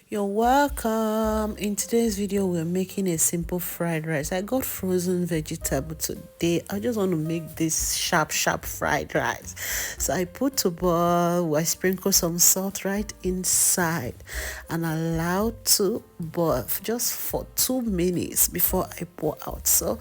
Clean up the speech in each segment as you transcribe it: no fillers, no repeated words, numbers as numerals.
You're welcome. In today's video, we're making a simple fried rice. I got frozen vegetable today. I just want to make this sharp fried rice. So I put to boil, I sprinkle some salt right inside and allow to boil just for 2 minutes before I pour out. So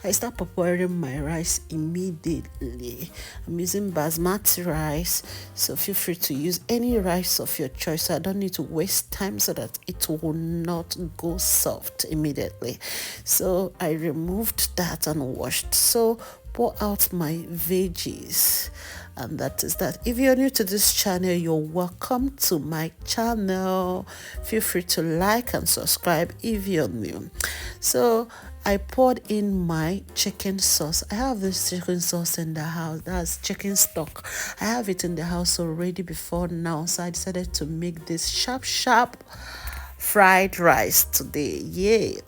I start preparing my rice immediately. I'm using basmati rice, so feel free to use any rice of your choice. So I don't need to waste time so that it will not go soft immediately. So I removed that and washed. So pour out my veggies, and that is that. If you're new to this channel, you're welcome to my channel. Feel free to like and subscribe if you're new. So I poured in my chicken sauce. I have this chicken sauce in the house. That's chicken stock. I have it in the house already before now. So I decided to make this sharp fried rice today. Yay.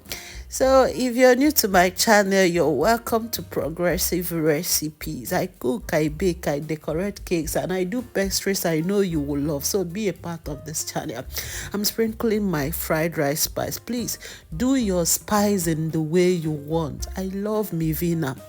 So if you're new to my channel, you're welcome to Progressive Recipes. I cook, I bake, I decorate cakes, and I do pastries I know you will love. So be a part of this channel. I'm sprinkling my fried rice spice. Please do your spice in the way you want. I love Mivina.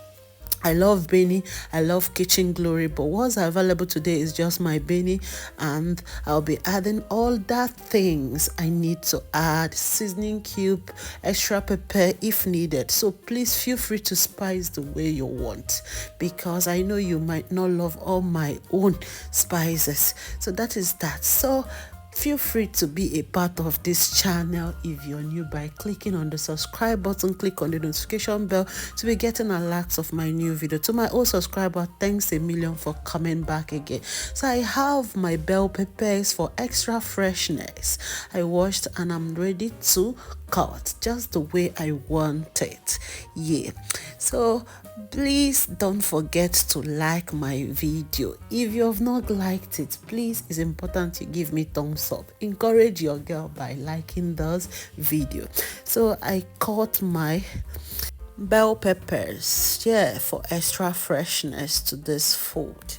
I love Benny, I love Kitchen Glory, but what's available today is just my Benny, and I'll be adding all that things I need to add, seasoning cube, extra pepper if needed. So please feel free to spice the way you want, because I know you might not love all my own spices. So that is that. So feel free to be a part of this channel if you're new by clicking on the subscribe button, click on the notification bell to be getting alerts of my new video. To my old subscriber, thanks a million for coming back again. So I have my bell peppers for extra freshness. I washed and I'm ready to cut just the way I want it. Yeah. So please don't forget to like my video. If you have not liked it, please, it's important you give me thumbs up. Encourage your girl by liking this video. So I cut my bell peppers, yeah, for extra freshness to this food.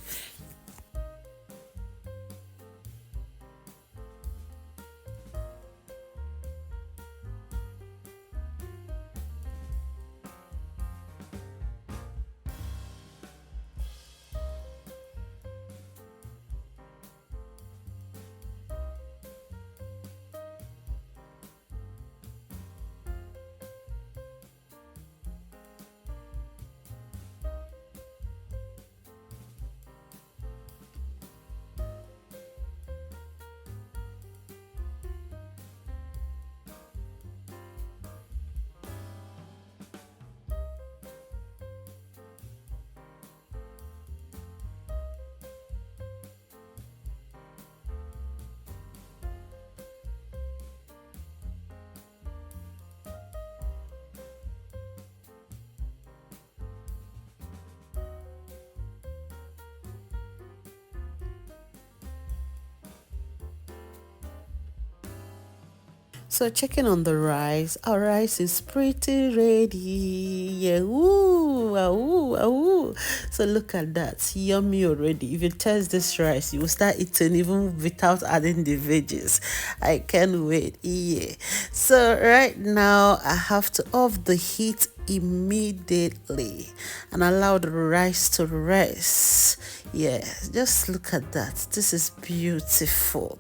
So checking on the rice, our rice is pretty ready. Yeah, ooh, ooh, ooh. So look at that, yummy already. If you taste this rice, you will start eating even without adding the veggies. I can't wait. Yeah. So right now I have to off the heat immediately and allow the rice to rest. Yeah, just look at that. This is beautiful.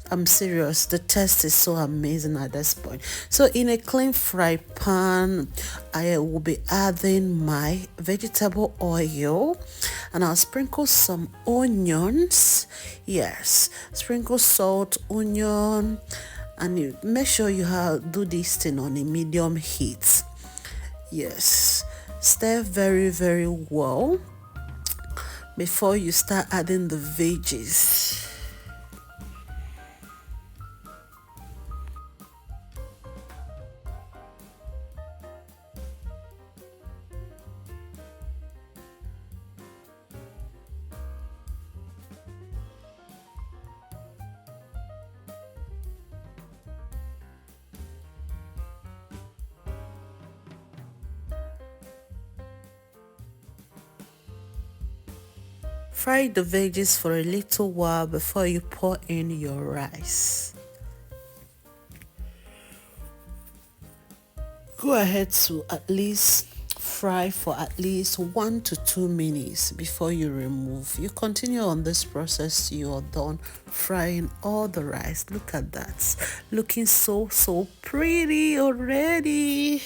I'm serious, the taste is so amazing at this point. So in a clean fry pan, I will be adding my vegetable oil, and I'll sprinkle some onions. Yes, sprinkle salt, onion, and you make sure you do this thing on a medium heat. Yes, stir very well before you start adding the veggies. Fry the veggies for a little while before you pour in your rice. Go ahead to at least fry for at least 1 to 2 minutes before you remove. You continue on this process till you're done frying all the rice. Look at that, looking so pretty already.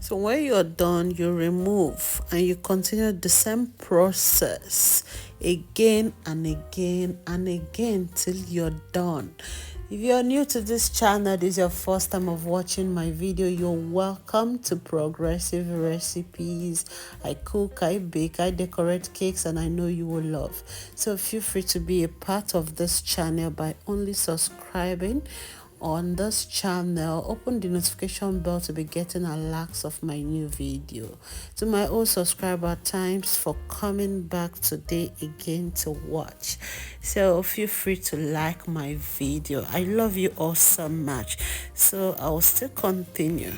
So when you're done, you remove and you continue the same process again and again and again till you're done. If you're new to this channel, this is your first time of watching my video, you're welcome to Progressive Recipes. I cook, I bake, I decorate cakes, and I know you will love. So feel free to be a part of this channel by only subscribing on this channel. Open the notification bell to be getting alerts of my new video. To my old subscriber, thanks for coming back today again to watch. So feel free to like my video. I love you all so much. So I will still continue.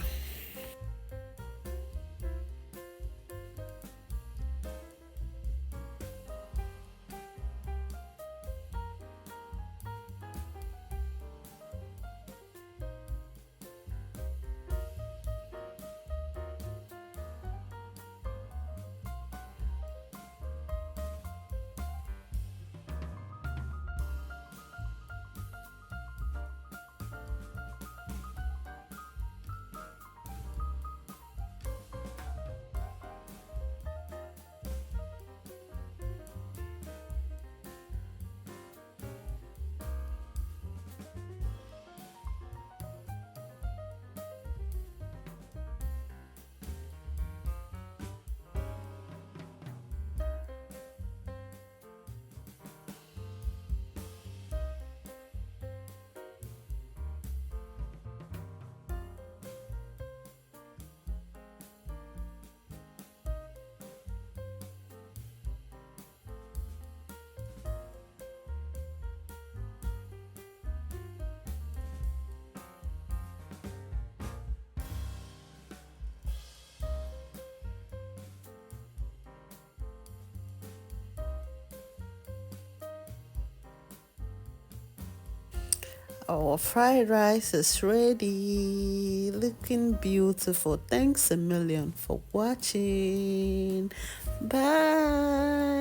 Our fried rice is ready, looking beautiful. Thanks a million for watching. Bye.